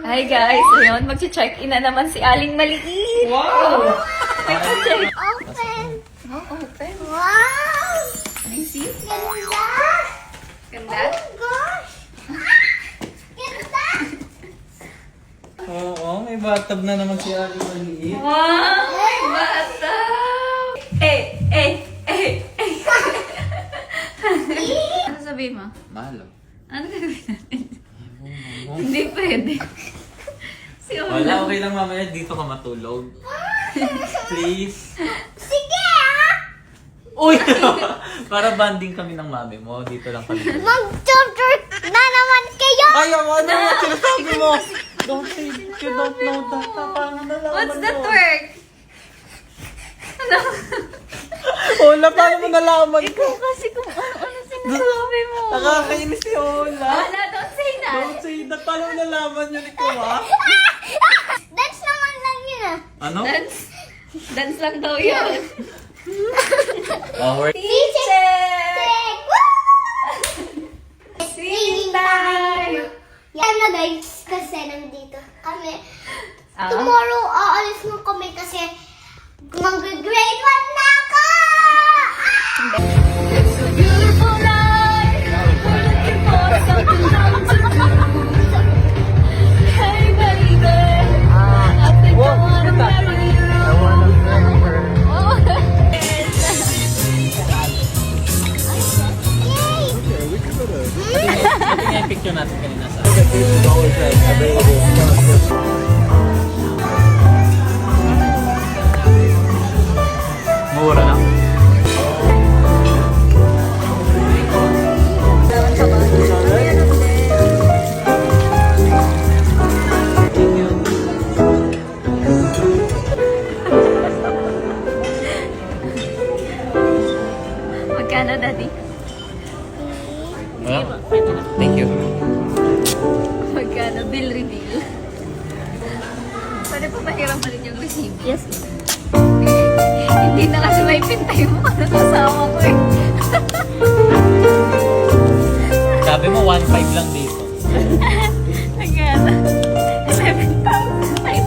Hi guys, ayun, mag-check-in na naman si Aling Maliit. Wow! Mag-check. Open! Oh, open. Wow! Can I see? Ganda! Ganda? Oh gosh! Ganda! Oo, may bathtub na naman si Aling Maliit. Wow! Bata! Eh! Ano sabihin mo? Malo. Ano gagawin natin? Hindi pwede. Si Ola. Wala, okay lang mamaya. Dito ka matulog. Please. Sige ah! Uy! Para banding kami ng mami mo. Dito lang kami. Mag-twerk na naman kayo! Ayaw, ano mo? Sinasabi mo? Don't say you don't know that. Paano nalaman What's the mo? twerk? Ano? Ola, paano mo nalaman ko? Ikaw kasi kung ano sinasabi mo. Nakakainis si Ola. Wala, don't say that. Don't say that. Paano mo nalaman yun ikaw, ha? That's naman lang yun ah! Ano? Dance lang daw yun. Our Teacher! Woo! Singing time! Yan na guys, kasi nandito kami. Ah? Tomorrow, aalis mo kami kasi mag-grade 1 na ako! It's a beautiful life. We're looking for something to Hey baby, I think I wanna marry you. Oh. Ito nga yung picture natin kanina sa... Mura lang. Magkano, Daddy? Thank you. Magkano? Bill reveal. Pwede pa pahiram pa rin yung receipt? Yes. Hindi na kasi may pintay mo. Ano kasama ko eh. Sabi mo 1.5 lang dito. Magkano? 11,000. Ay,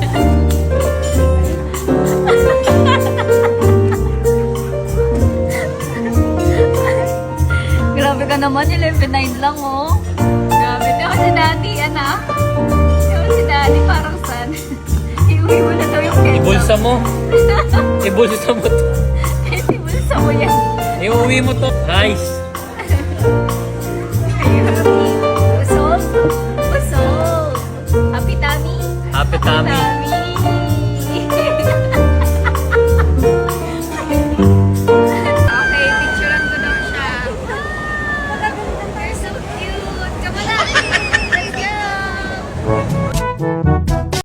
grabe ka naman, 11.9 lang oh. Grabe. Pero si Daddy, anak. Pero si Daddy parang san. Iuwi mo na daw yung ketchup. Ibulsa mo. Ibulsa mo to. Ibulsa mo yan. Iuwi mo to. Rice. Busog. Busog. Happy tummy. Happy tummy. Tummy.